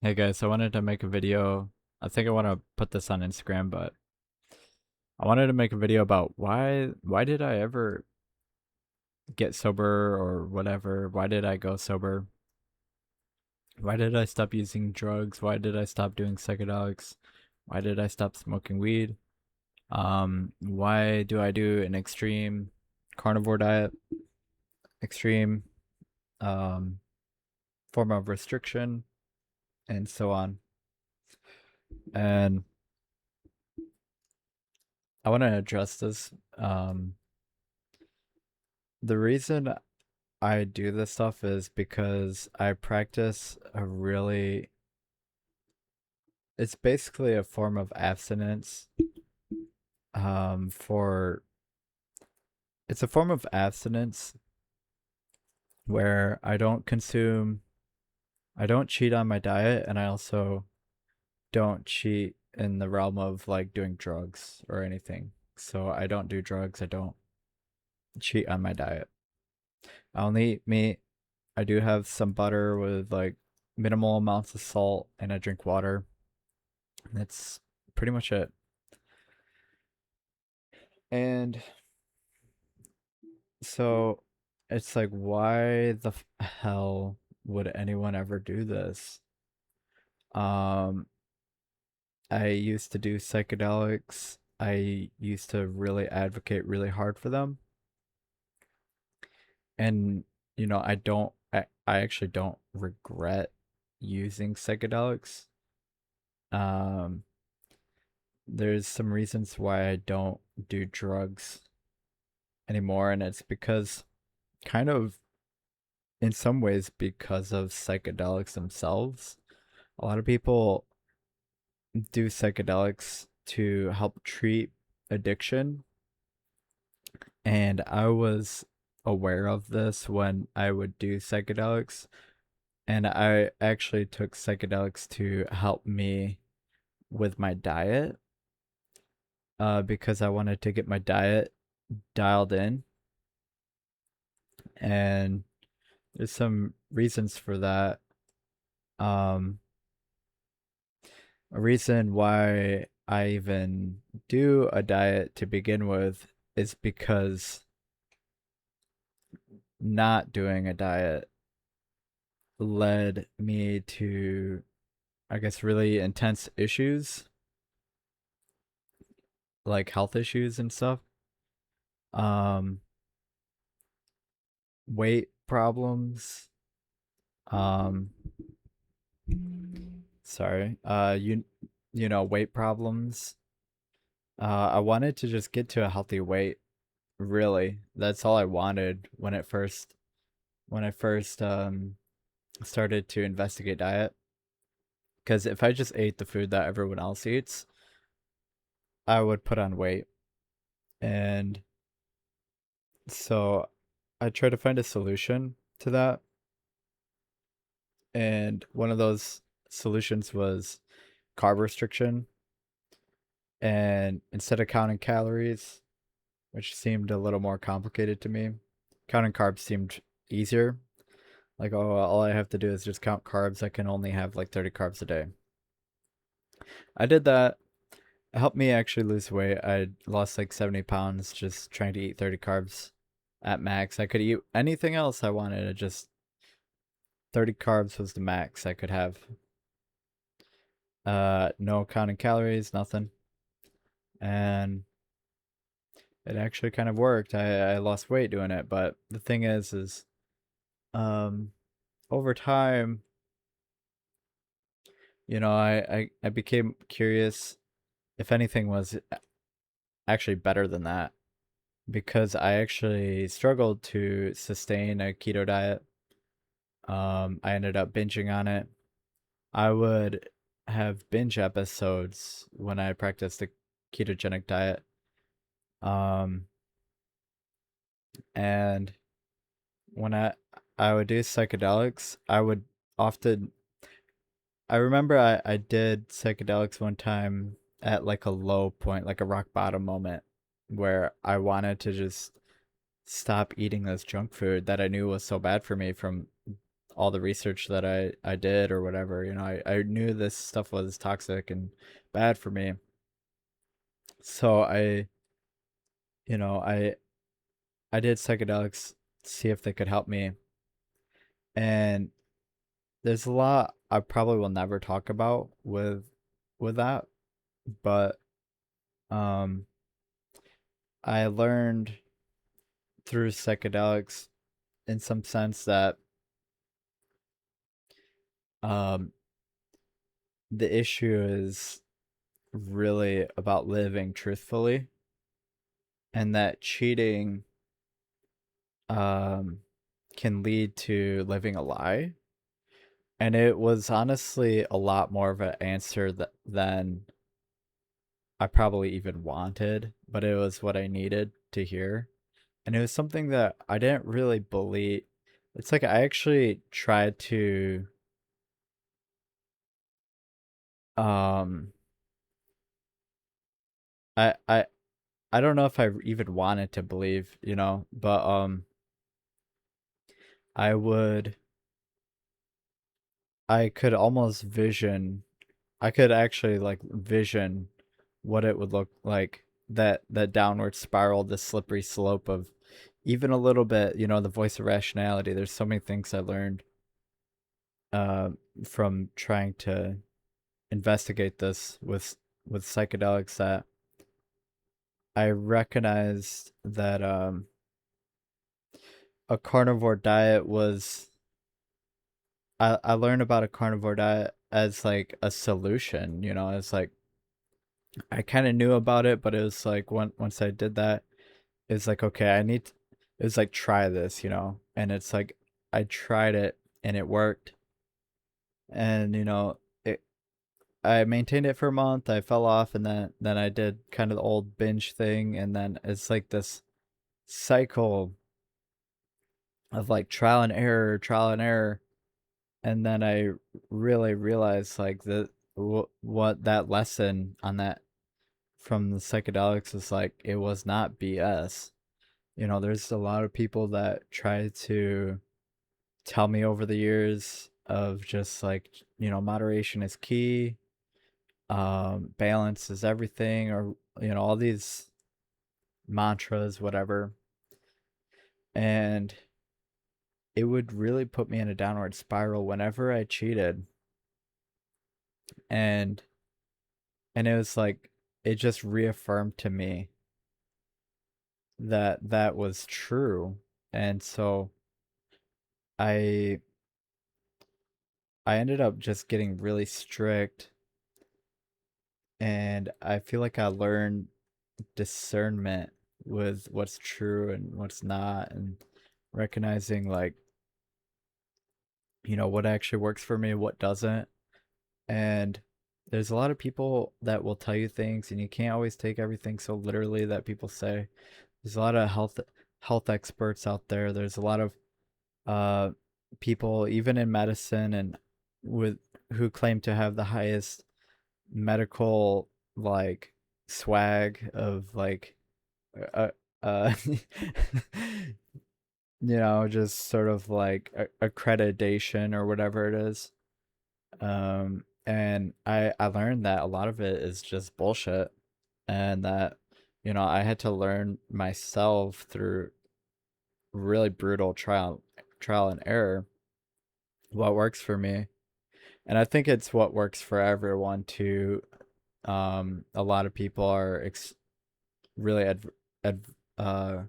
Hey guys, I wanted to make a video. I think I want to put this on Instagram, but I wanted to make a video about why did I ever get sober or whatever? Why did I go sober? Why did I stop using drugs? Why did I stop doing psychedelics? Why did I stop smoking weed? Why do I do an extreme carnivore diet, extreme um form of restriction, and so on. And I want to address this. The reason I do this stuff is because I practice it's basically a form of abstinence. For It's a form of abstinence where I don't cheat on my diet, and I also don't cheat in the realm of like doing drugs or anything. So I don't do drugs, I don't cheat on my diet. I only eat meat. I do have some butter with like minimal amounts of salt, and I drink water. That's pretty much it. And so it's like, why the hell would anyone ever do this? Um, I used to do psychedelics. I used to really advocate really hard for them. And, I actually don't regret using psychedelics. Um, there's some reasons why I don't do drugs anymore, and it's because kind of in some ways because of psychedelics themselves. A lot of people do psychedelics to help treat addiction, and I was aware of this when I would do psychedelics, and I actually took psychedelics to help me with my diet, because I wanted to get my diet dialed in, and there's some reasons for that. Um, a reason why I even do a diet to begin with is because not doing a diet led me to, I guess, really intense issues, like health issues and stuff. Um, Weight problems. Um, Sorry. Weight problems. I wanted to just get to a healthy weight. Really, that's all I wanted when I first started to investigate diet. Because if I just ate the food that everyone else eats, I would put on weight. And so I tried to find a solution to that. And one of those solutions was carb restriction. And instead of counting calories, which seemed a little more complicated to me, counting carbs seemed easier. Like, oh, all I have to do is just count carbs. I can only have like 30 carbs a day. I did that. It helped me actually lose weight. I lost like 70 pounds just trying to eat 30 carbs at max. I could eat anything else I wanted. It just 30 carbs was the max I could have. No counting calories, nothing. And it actually kind of worked. I lost weight doing it, but the thing is um over time, I became curious if anything was actually better than that, because I actually struggled to sustain a keto diet. I ended up binging on it. I would have binge episodes when I practiced the ketogenic diet. Um, and when I would do psychedelics, often I remember I did psychedelics one time at like a low point, like a rock bottom moment, where I wanted to just stop eating this junk food that I knew was so bad for me from all the research that I did or whatever. I knew this stuff was toxic and bad for me. So you know, I did psychedelics to see if they could help me. And there's a lot I probably will never talk about with that, but um I learned through psychedelics in some sense that um the issue is really about living truthfully, and that cheating um can lead to living a lie. And it was honestly a lot more of an answer than I probably even wanted, but it was what I needed to hear. And it was something that I didn't really believe. It's like I actually tried to um I I I don't know if I even wanted to believe, but I would I could almost vision I could actually like vision what it would look like, that downward spiral, the slippery slope of even a little bit, the voice of rationality. There's so many things I learned uh, from trying to investigate this with psychedelics, that I recognized that a carnivore diet was. I learned about a carnivore diet as like a solution. It's like I kind of knew about it, but it was like once I did that, it's like okay, it was like try this, and it's like I tried it and it worked, and I maintained it for a month. I fell off, and then I did kind of the old binge thing, and then it's like this cycle of like trial and error, and then I really realized like what that lesson on that from the psychedelics is like. It was not BS. There's a lot of people that try to tell me over the years of just like, moderation is key, balance is everything, or all these mantras, whatever. And it would really put me in a downward spiral whenever I cheated. And it was like it just reaffirmed to me that that was true. And so I I ended up just getting really strict, and I feel like I learned discernment with what's true and what's not, and recognizing like, what actually works for me, what doesn't. And there's a lot of people that will tell you things, and you can't always take everything so literally that people say. There's a lot of health experts out there. There's a lot of uh people even in medicine and with who claim to have the highest medical like swag of like uh, uh just sort of like accreditation or whatever it is. And I learned that a lot of it is just bullshit, and that I had to learn myself through really brutal trial and error what works for me. And I think it's what works for everyone too. A lot of people are really ad- uh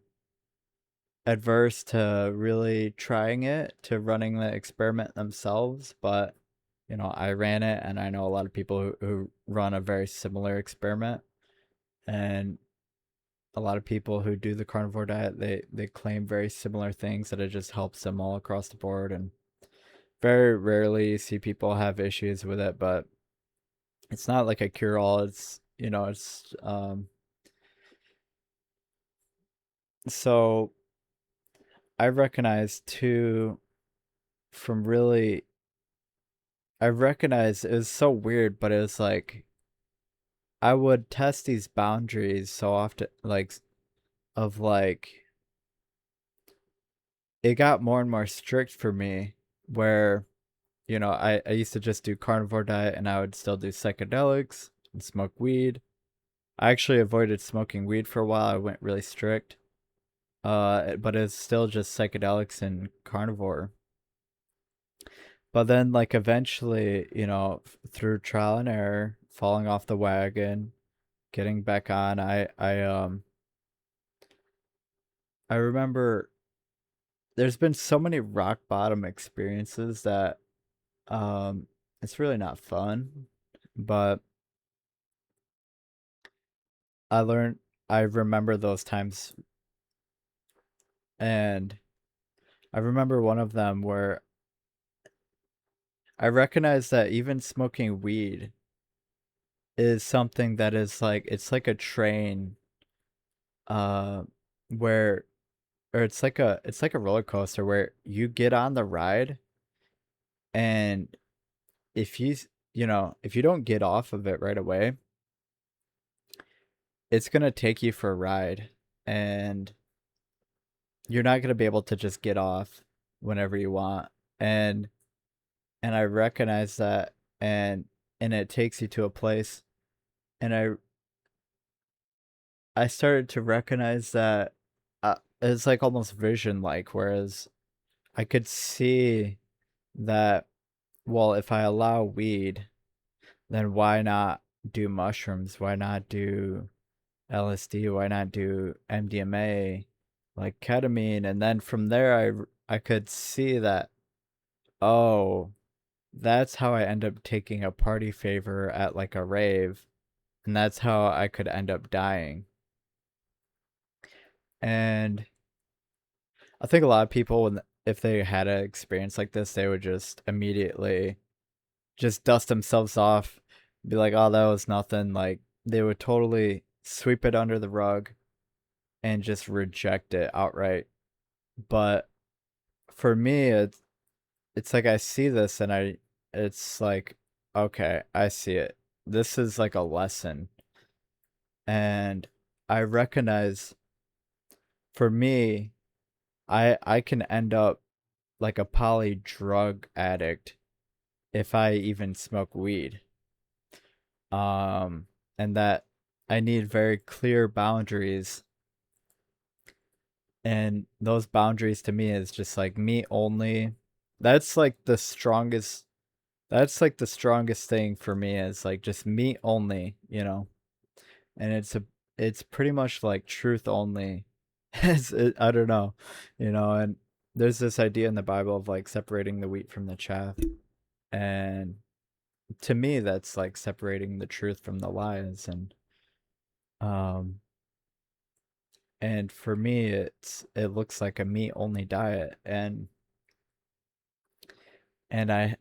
adverse to really trying it, to running the experiment themselves, but I ran it, and I know a lot of people who run a very similar experiment, and a lot of people who do the carnivore diet, they claim very similar things, that it just helps them all across the board. And very rarely you see people have issues with it, but it's not like a cure all. It's so I recognize too, from really I recognize it was so weird, but it was like I would test these boundaries so often, like of like it got more and more strict for me where, I used to just do carnivore diet and I would still do psychedelics and smoke weed. I actually avoided smoking weed for a while. I went really strict. But it's still just psychedelics and carnivore. But then, like, eventually, through trial and error, falling off the wagon, getting back on, I remember there's been so many rock bottom experiences that um it's really not fun. But I learned I remember those times, and I remember one of them where I recognized that even smoking weed is something that is like, it's like a train, uh where, or it's like a roller coaster where you get on the ride, and if if you don't get off of it right away, it's going to take you for a ride, and you're not going to be able to just get off whenever you want. And and I recognize that, and it takes you to a place, and I started to recognize that, it's like almost vision like, whereas I could see that, well, if I allow weed, then why not do mushrooms? Why not do LSD? Why not do MDMA, like ketamine? And then from there, I could see that, oh, that's how I end up taking a party favor at like a rave, and that's how I could end up dying. And I think a lot of people, when if they had an experience like this, they would just immediately just dust themselves off, be like, "Oh, that was nothing." Like, they would totally sweep it under the rug and just reject it outright. But for me, it's like I see this, and it's like, okay, I see it. This is like a lesson, and I recognize, for me, I can end up like a poly drug addict if I even smoke weed. Um, and that I need very clear boundaries, and those boundaries to me is just like me only. That's like the strongest. That's like the strongest thing for me, is like just me only, and it's pretty much like truth only. I don't know, and there's this idea in the Bible of like separating the wheat from the chaff, and to me that's like separating the truth from the lies. Um and for me, it looks like a meat only diet, and I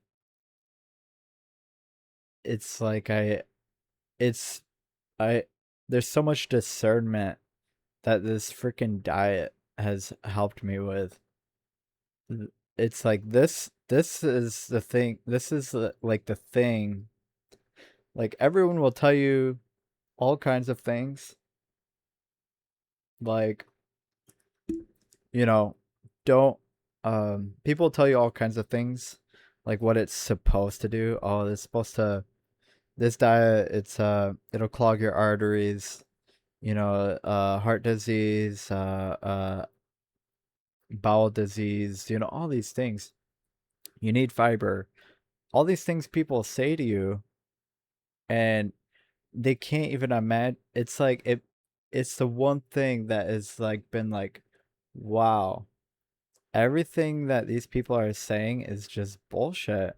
it's like it's I there's so much discernment that this freaking diet has helped me with. It's like this is the thing, this is like the thing, like everyone will tell you all kinds of things, like, you know don't people tell you all kinds of things, like what it's supposed to do. Oh, it's supposed to, this diet, it'll clog your arteries, heart disease, bowel disease, all these things. You need fiber. All these things people say to you, and they can't even imagine. It's like it's the one thing that is like been like, wow, everything that these people are saying is just bullshit.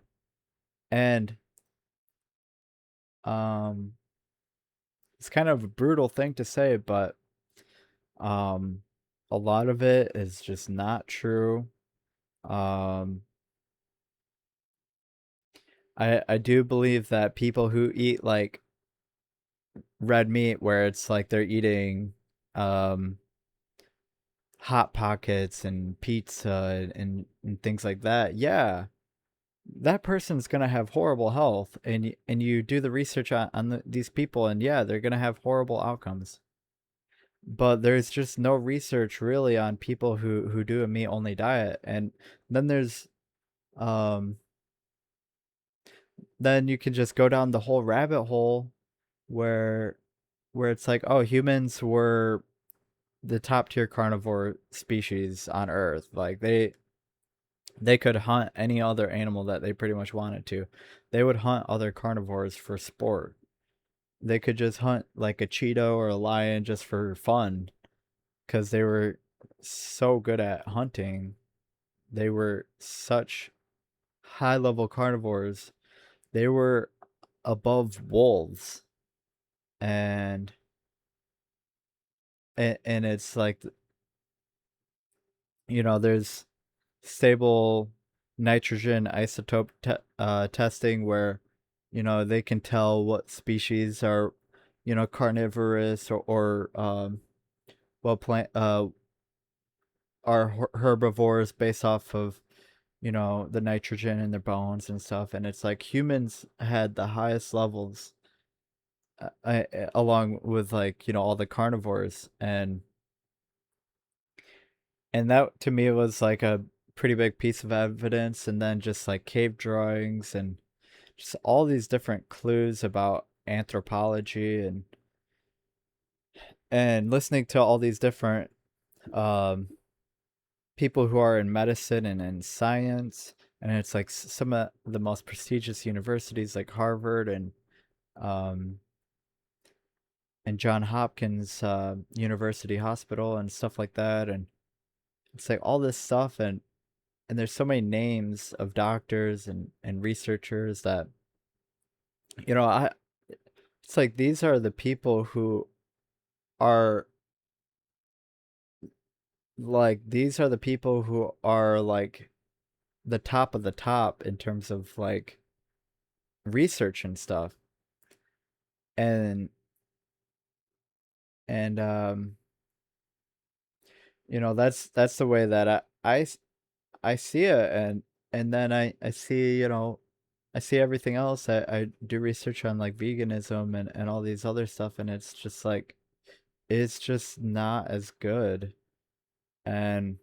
And um it's kind of a brutal thing to say, but um a lot of it is just not true. Um I do believe that people who eat like red meat, where it's like they're eating um hot pockets and pizza and things like that, yeah, that person's gonna have horrible health. And you do the research on these people, and yeah, they're gonna have horrible outcomes. But there's just no research really on people who do a meat only diet. And then there's Um, then you can just go down the whole rabbit hole where it's like, oh, humans were the top tier carnivore species on Earth. Like they could hunt any other animal that they pretty much wanted to. They would hunt other carnivores for sport. They could just hunt like a cheetah or a lion just for fun because they were so good at hunting. They were such high level carnivores. They were above wolves, and and it's like, there's stable nitrogen isotope testing where they can tell what species are carnivorous or well plant are herbivores based off of the nitrogen in their bones and stuff. And it's like humans had the highest levels along with like all the carnivores. And that to me was like a pretty big piece of evidence. And then just like cave drawings and just all these different clues about anthropology, and listening to all these different um people who are in medicine and in science. And it's like some of the most prestigious universities like Harvard um and John Hopkins University Hospital and stuff like that. And it's like all this stuff, and there's so many names of doctors and researchers that I it's like these are the people who are these are the people who are like the top of the top in terms of like research and stuff. And and that's the way that I see it. And then I see, I see everything else. I do research on like veganism and all these other stuff, and it's just like it's just not as good. and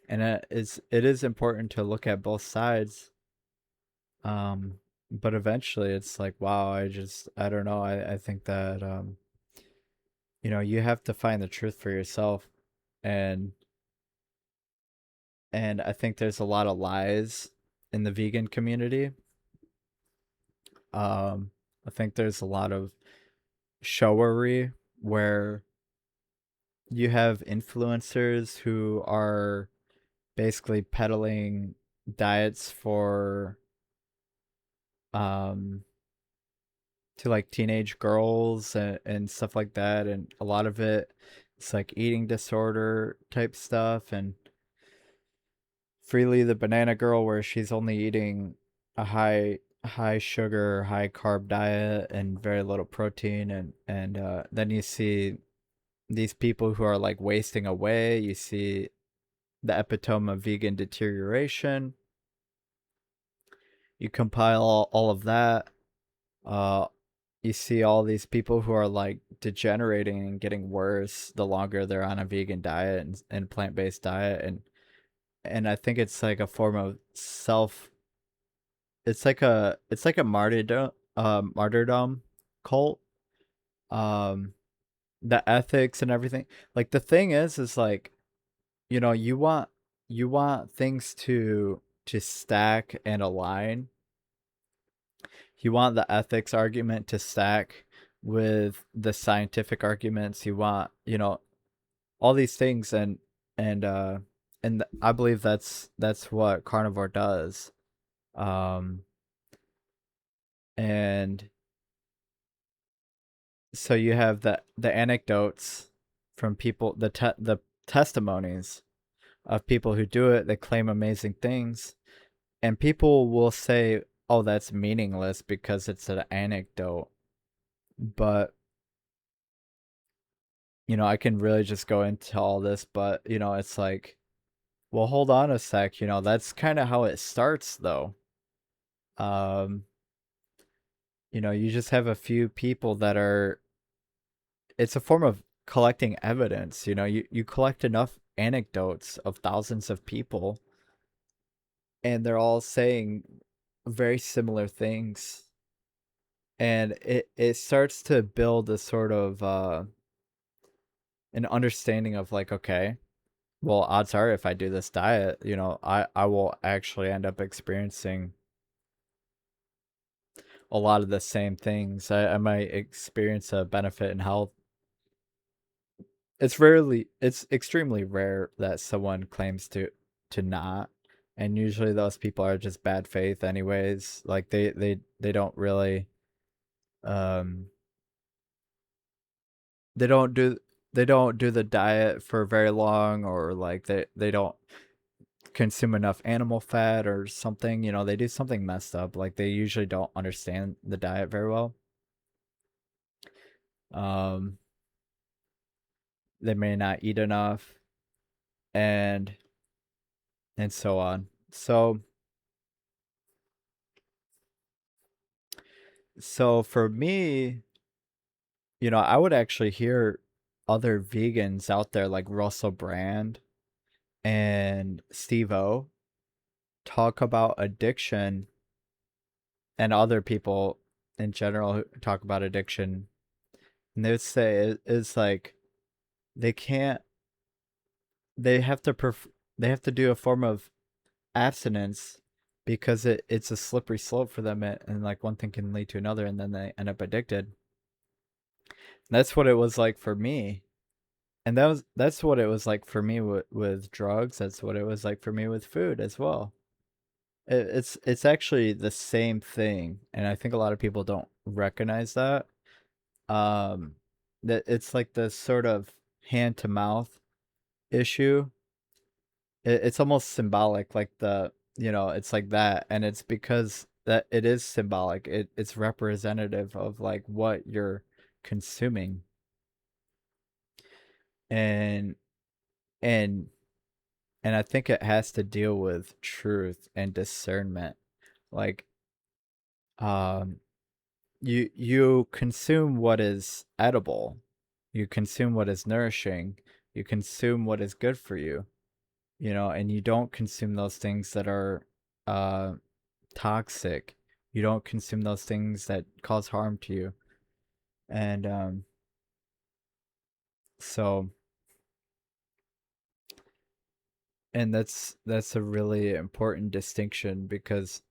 and it is important to look at both sides. um but eventually it's like, wow, I don't know. I think that you have to find the truth for yourself. and and I think there's a lot of lies in the vegan community. um I think there's a lot of showery where you have influencers who are basically peddling diets for um to like teenage girls and stuff like that. And a lot of it's like eating disorder type stuff. And Freely the Banana Girl, where she's only eating a high sugar, high carb diet and very little protein. And then you see these people who are like wasting away. You see the epitome of vegan deterioration. You compile all of that. Uh, you see all these people who are like degenerating and getting worse the longer they're on a vegan diet and plant-based diet. And I think it's like a form of self. It's like a martyrdom cult. Um, the ethics and everything. Like the thing is like, you want things to stack and align. You want the ethics argument to stack with the scientific arguments. You want, all these things. And I believe that's what carnivore does. Um and so you have the anecdotes from people, the testimonies of people who do it. They claim amazing things, and people will say, "Oh, that's meaningless because it's an anecdote." But I can really just go into all this, but it's like, well, hold on a sec. That's kind of how it starts, though. Um, you just have a few people that are. It's a form of collecting evidence. You collect enough anecdotes of thousands of people, and they're all saying very similar things, and it starts to build a sort of an understanding of like, okay, well, odds are if I do this diet, I will actually end up experiencing a lot of the same things. I might experience a benefit in health. It's extremely rare that someone claims to not, and usually those people are just bad faith anyways. Like they don't really um they don't do they don't do the diet for very long, or like they don't consume enough animal fat or something. They do something messed up. Like they usually don't understand the diet very well. Um, they may not eat enough, and so on. So for me, I would actually hear other vegans out there like Russell Brand and Steve O talk about addiction, and other people in general who talk about addiction, and they would say it's like they can't they have to they have to do a form of abstinence because it's a slippery slope for them, and like one thing can lead to another, and then they end up addicted. That's what it was like for me, and that's what it was like for me with drugs. That's what it was like for me with food as well. It's actually the same thing, and I think a lot of people don't recognize that. Um, that it's like the sort of hand to mouth issue. It's almost symbolic, like it's like that, and it's because that it is symbolic. It's representative of like what you're consuming, and and and I think it has to deal with truth and discernment. Like, um, you consume what is edible, you consume what is nourishing, you consume what is good for you, and you don't consume those things that are uh toxic. You don't consume those things that cause harm to you. And so and that's a really important distinction, because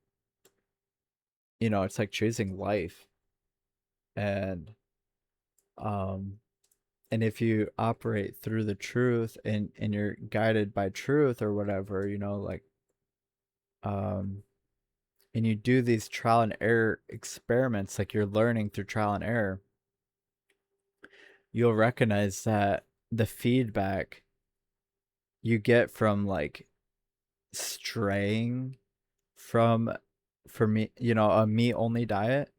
it's like choosing life. And um and if you operate through the truth, and you're guided by truth or whatever, like um and you do these trial and error experiments, like you're learning through trial and error, you'll recognize that the feedback you get from like straying from, for me, a meat only diet,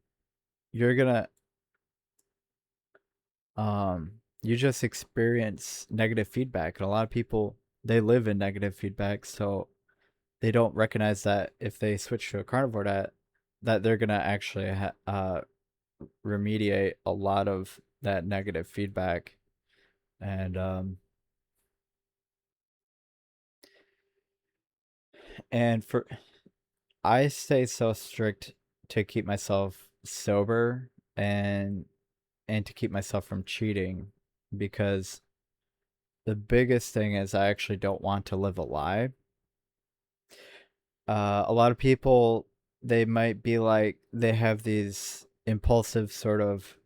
you're gonna you just experience negative feedback. And a lot of people, they live in negative feedback, so they don't recognize that if they switch to a carnivore diet, that they're gonna actually remediate a lot of that negative feedback. And for I stay so strict to keep myself sober, and to keep myself from cheating, because the biggest thing is I actually don't want to live a lie. A lot of people, they might be like, they have these impulsive sort of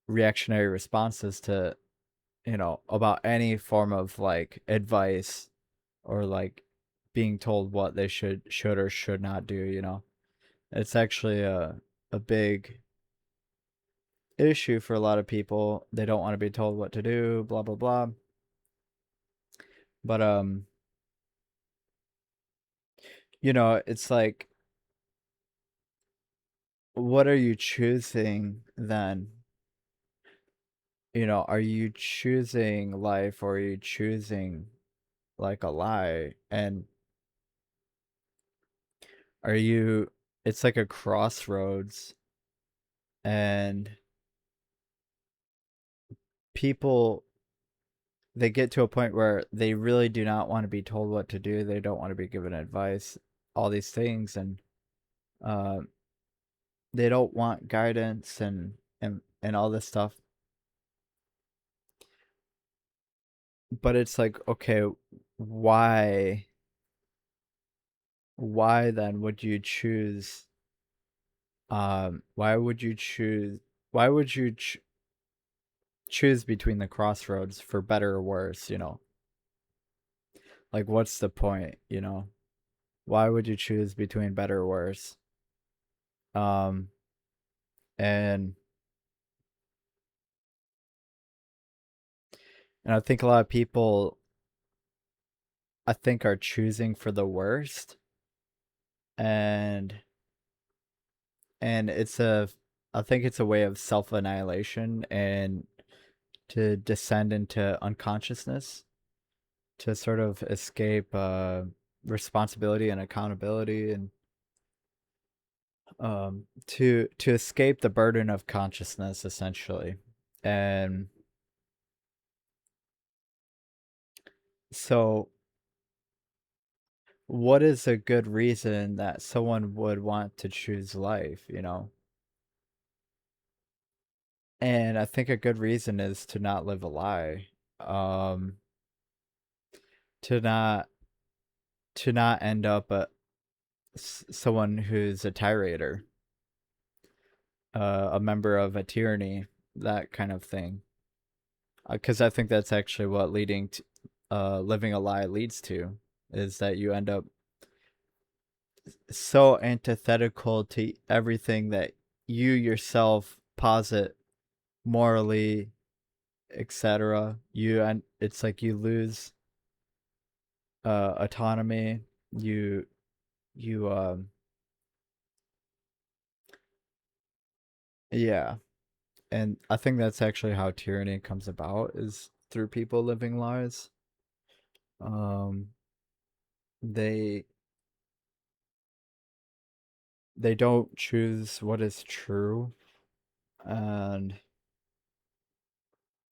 reactionary responses to, about any form of like advice, or like being told what they should or should not do. It's actually a big issue for a lot of people. They don't want to be told what to do, blah blah blah. But it's like, what are you choosing then? Are you choosing life, or are you choosing like a lie? And are you it's like a crossroads, and people they get to a point where they really do not want to be told what to do. They don't want to be given advice, all these things, and uh, they don't want guidance and all this stuff. But it's like, okay, why why then would you choose why would you choose why would you choose between the crossroads for better or worse, you know? Like what's the point, you know? Why would you choose between better or worse? Um and and I think a lot of people I think are choosing for the worst, and it's a I think it's a way of self-annihilation and to descend into unconsciousness, to sort of escape responsibility and accountability, and to escape the burden of consciousness essentially. And so what is a good reason that someone would want to choose life, you know? And I think a good reason is to not live a lie. Um to not end up someone who's a tyrator, a member of a tyranny, that kind of thing. Because I think that's actually what leading to living a lie leads to, is that you end up so antithetical to everything that you yourself posit morally, etc. You and it's like you lose autonomy. You you yeah, and I think that's actually how tyranny comes about, is through people living lies. Um, they they don't choose what is true, and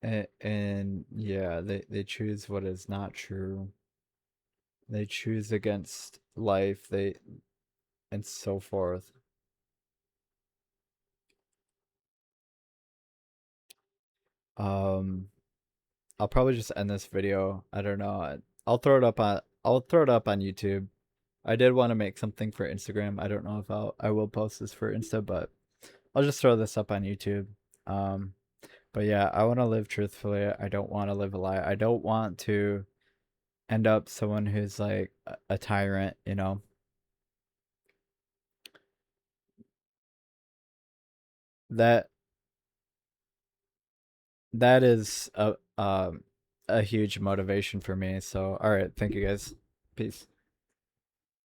and yeah, they choose what is not true. They choose against life. They and so forth. Um, I'll probably just end this video. I don't know. I'll throw it up on YouTube. I did want to make something for Instagram. I don't know if I will post this for Insta, but I'll just throw this up on YouTube. Um, but yeah, I want to live truthfully. I don't want to live a lie. I don't want to end up someone who's like a tyrant, you know. That that is a huge motivation for me. So, all right, thank you guys. Peace.